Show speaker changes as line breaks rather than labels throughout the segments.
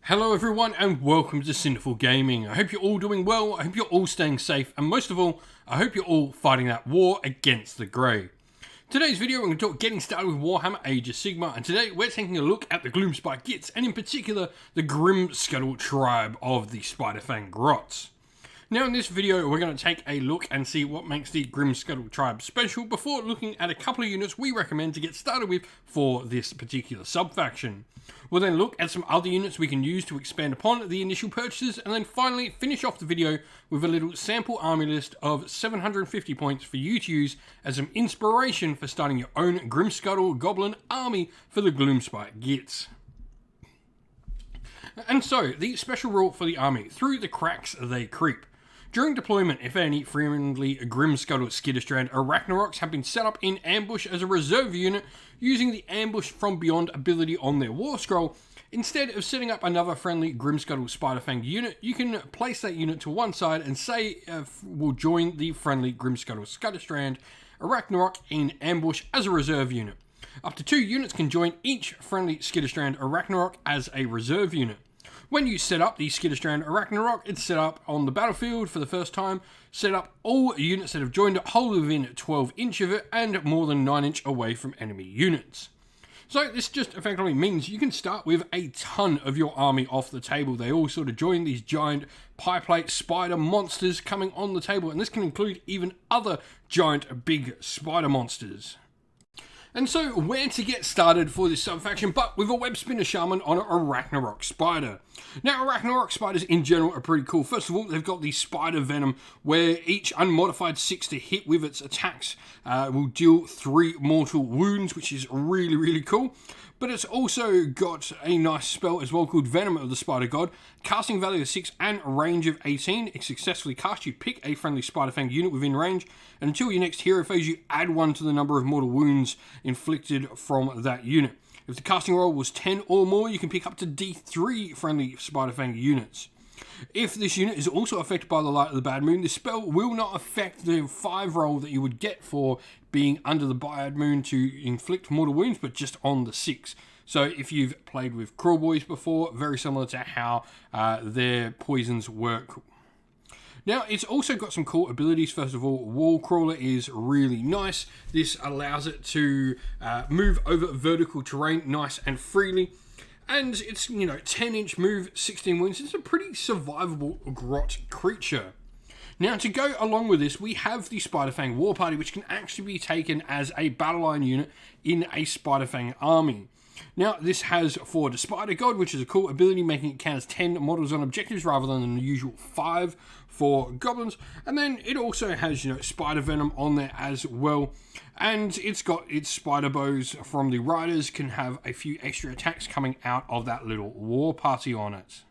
Hello everyone and welcome to Sinful Gaming. I hope you're all doing well, I hope you're all staying safe, and most of all, I hope you're all fighting that war against the grey. Today's video we're going to talk getting started with Warhammer Age of Sigmar, and today we're taking a look at the Gloomspite Gitz, and in particular the Grimscuttle tribe of the Spiderfang Grots. Now in this video we're going to take a look and see what makes the Grimscuttle tribe special before looking at a couple of units we recommend to get started with for this particular sub-faction. We'll then look at some other units we can use to expand upon the initial purchases, and then finally finish off the video with a little sample army list of 750 points for you to use as some inspiration for starting your own Grimscuttle Goblin army for the Gloomspite Gitz. And so, the special rule for the army: through the cracks they creep. During deployment, if any friendly Grimscuttle Skitterstrand Arachnaroks have been set up in ambush as a reserve unit using the Ambush from Beyond ability on their War Scroll, instead of setting up another friendly Grimscuttle Spiderfang unit, you can place that unit to one side and say we'll join the friendly Grimscuttle Skitterstrand Arachnarok in ambush as a reserve unit. Up to 2 units can join each friendly Skitterstrand Arachnarok as a reserve unit. When you set up the Skitterstrand Arachnarok, it's set up on the battlefield for the first time. Set up all units that have joined it wholly within 12 inch of it and more than 9 inch away from enemy units. So this just effectively means you can start with a ton of your army off the table. They all sort of join these giant pie-plate spider monsters coming on the table, and this can include even other giant big spider monsters. And so, where to get started for this sub-faction but with a web spinner shaman on an Arachnarok spider. Now, Arachnarok spiders in general are pretty cool. First of all, they've got the spider venom, where each unmodified 6 to hit with its attacks will deal 3 mortal wounds, which is really, really cool. But it's also got a nice spell as well called Venom of the Spider God. Casting value of 6 and range of 18. If successfully cast, you pick a friendly Spiderfang unit within range, and until your next hero phase, you add 1 to the number of mortal wounds inflicted from that unit. If the casting roll was 10 or more, you can pick up to D3 friendly Spiderfang units. If this unit is also affected by the light of the bad moon, the spell will not affect the 5 roll that you would get for being under the bad moon to inflict mortal wounds, but just on the 6. So if you've played with Crawl Boys before, very similar to how their poisons work. Now, it's also got some cool abilities. First of all, Wall Crawler is really nice. This allows it to move over vertical terrain nice and freely. And it's, 10 inch move, 16 wounds. It's a pretty survivable grot creature. Now, to go along with this, we have the Spiderfang War Party, which can actually be taken as a battle line unit in a Spiderfang army. Now, this has Forward Spider God, which is a cool ability, making it count as 10 models on objectives rather than the usual 5 for goblins. And then it also has, Spider Venom on there as well. And it's got its spider bows from the riders, can have a few extra attacks coming out of that little war party on it.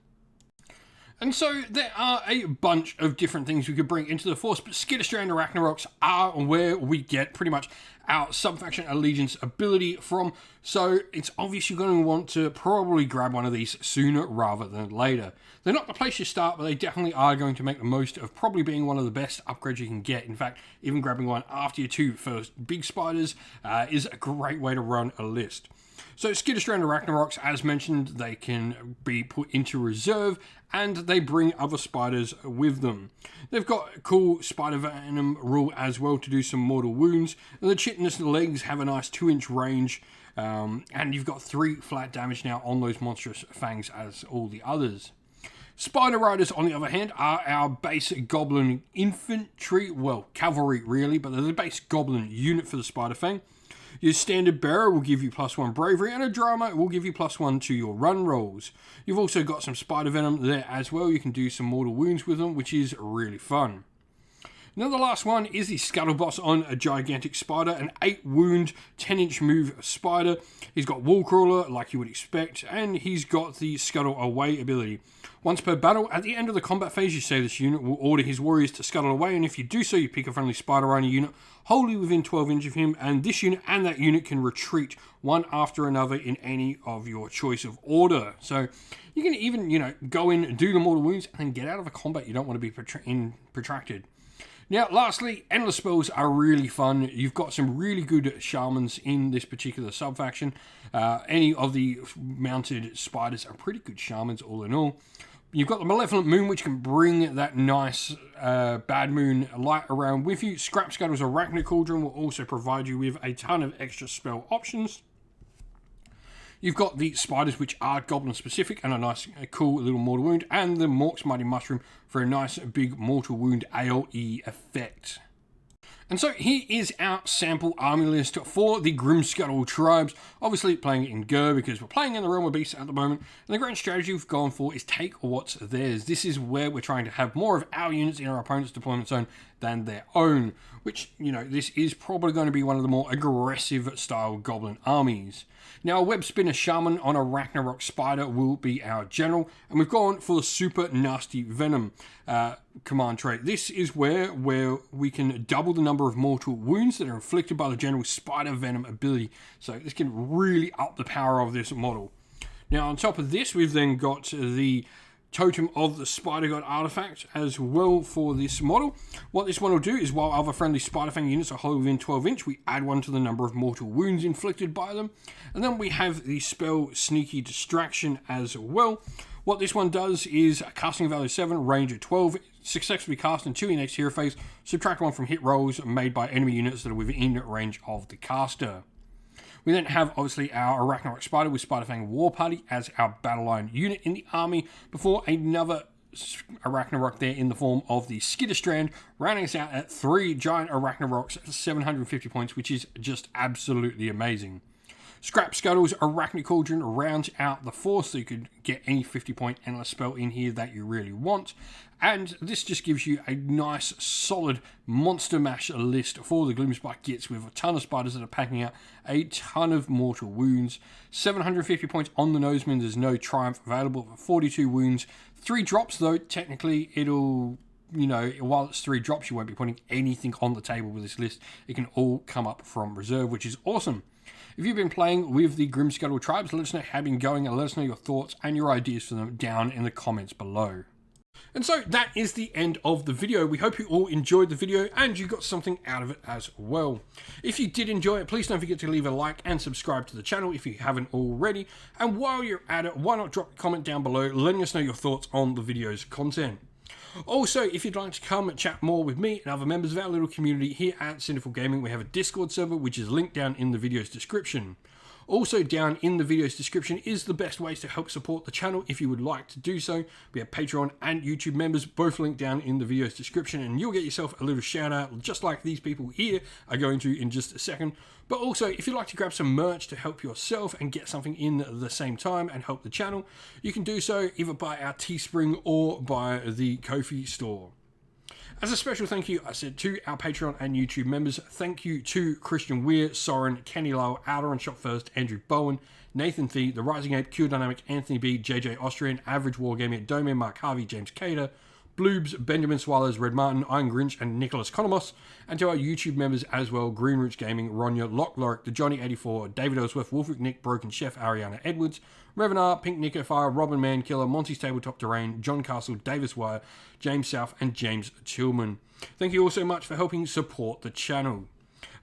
And so there are a bunch of different things we could bring into the force, but Skitterstrand Arachnaroks are where we get pretty much our sub-faction allegiance ability from, so it's obvious you're going to want to probably grab one of these sooner rather than later. They're not the place you start, but they definitely are going to make the most of probably being one of the best upgrades you can get. In fact, even grabbing one after your 2 first big spiders is a great way to run a list. So Skitterstrand Arachnaroks, as mentioned, they can be put into reserve, and they bring other spiders with them. They've got a cool Spider Venom rule as well to do some mortal wounds, and the chitinous legs have a nice 2 inch range, and you've got 3 flat damage now on those monstrous fangs as all the others. Spider Riders, on the other hand, are our base goblin infantry, well, cavalry really, but they're the base goblin unit for the Spiderfang. Your standard bearer will give you +1 bravery, and a drama will give you +1 to your run rolls. You've also got some spider venom there as well. You can do some mortal wounds with them, which is really fun. Now the last one is the Scuttle Boss on a gigantic spider, an 8 wound, 10 inch move spider. He's got Wall Crawler like you would expect, and he's got the Scuttle Away ability. Once per battle, at the end of the combat phase, you say this unit will order his warriors to scuttle away, and if you do so, you pick a friendly spider rhino unit wholly within 12 inch of him, and this unit and that unit can retreat one after another in any of your choice of order. So you can even, go in, do the mortal wounds, and then get out of a combat you don't want to be protracted. Now, lastly, endless spells are really fun. You've got some really good shamans in this particular sub-faction. Any of the mounted spiders are pretty good shamans all in all. You've got the Malevolent Moon, which can bring that nice Bad Moon light around with you. Grimscuttle's Arachnid Cauldron will also provide you with a ton of extra spell options. You've got the spiders, which are goblin specific and a nice, cool little mortal wound, and the Mork's Mighty Mushroom for a nice big mortal wound AoE effect. And so here is our sample army list for the Grimscuttle tribes. Obviously playing it in Gur because we're playing in the Realm of Beasts at the moment. And the grand strategy we've gone for is take what's theirs. This is where we're trying to have more of our units in our opponent's deployment zone than their own. Which, you know, this is probably going to be one of the more aggressive style goblin armies. Now, a Web Spinner Shaman on a Ragnarok Spider will be our general, and we've gone for the Super Nasty Venom command trait. This is where we can double the number of mortal wounds that are inflicted by the general's Spider Venom ability. So this can really up the power of this model. Now, on top of this, we've then got the Totem of the Spider God artifact as well for this model. What this one will do is, while other friendly Spider Fang units are wholly within 12 inch, we add one to the number of mortal wounds inflicted by them. And then we have the spell Sneaky Distraction as well. What this one does is a casting value 7, range of 12, successfully cast until your next hero phase, subtract 1 from hit rolls made by enemy units that are within range of the caster. We then have, obviously, our Arachnarok Spider with Spider-Fang War Party as our battle line unit in the army, before another Arachnarok there in the form of the Skitterstrand, rounding us out at 3 giant Arachnaroks at 750 points, which is just absolutely amazing. Grimscuttle's Arachnid Cauldron rounds out the force, so you could get any 50-point endless spell in here that you really want. And this just gives you a nice, solid monster mash list for the Gloomspite Gitz with a ton of spiders that are packing out a ton of mortal wounds. 750 points on the nose means there's no triumph available for 42 wounds. 3 drops, though, technically it'll... You know, while it's 3 drops, you won't be putting anything on the table with this list. It can all come up from reserve, which is awesome. If you've been playing with the Grimscuttle tribes, let us know how you've been going and let us know your thoughts and your ideas for them down in the comments below. And so that is the end of the video. We hope you all enjoyed the video and you got something out of it as well. If you did enjoy it, please don't forget to leave a like and subscribe to the channel if you haven't already. And while you're at it, why not drop a comment down below letting us know your thoughts on the video's content. Also, if you'd like to come and chat more with me and other members of our little community here at Sinful Gaming, we have a Discord server which is linked down in the video's description. Also down in the video's description is the best ways to help support the channel if you would like to do so. We have Patreon and YouTube members, both linked down in the video's description, and you'll get yourself a little shout out just like these people here are going to in just a second. But also, if you'd like to grab some merch to help yourself and get something in the same time and help the channel, you can do so either by our Teespring or by the Ko-fi store. As a special thank you, I said, to our Patreon and YouTube members, thank you to Christian Weir, Soren, Kenny Lowe, Outer and Shot First, Andrew Bowen, Nathan Thee, The Rising Ape, Q Dynamic, Anthony B, JJ Austrian, Average Wargamer, Domain, Mark Harvey, James Cater, Bloobs, Benjamin Swallows, Red Martin, Iron Grinch, and Nicholas Conomos, and to our YouTube members as well, Green Roots Gaming, Ronya, Lock Lorick, The Johnny84, David Ellsworth, Wolfric Nick, Broken Chef, Ariana Edwards, Revenar, Pink Nico Fire, Robin Mankiller, Monty's Tabletop Terrain, John Castle, Davis Wire, James South, and James Tillman. Thank you all so much for helping support the channel.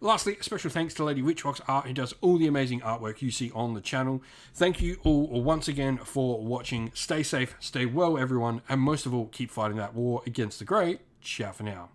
Lastly, a special thanks to Lady Witchbox Art, who does all the amazing artwork you see on the channel. Thank you all once again for watching. Stay safe, stay well everyone, and most of all, keep fighting that war against the great. Ciao for now.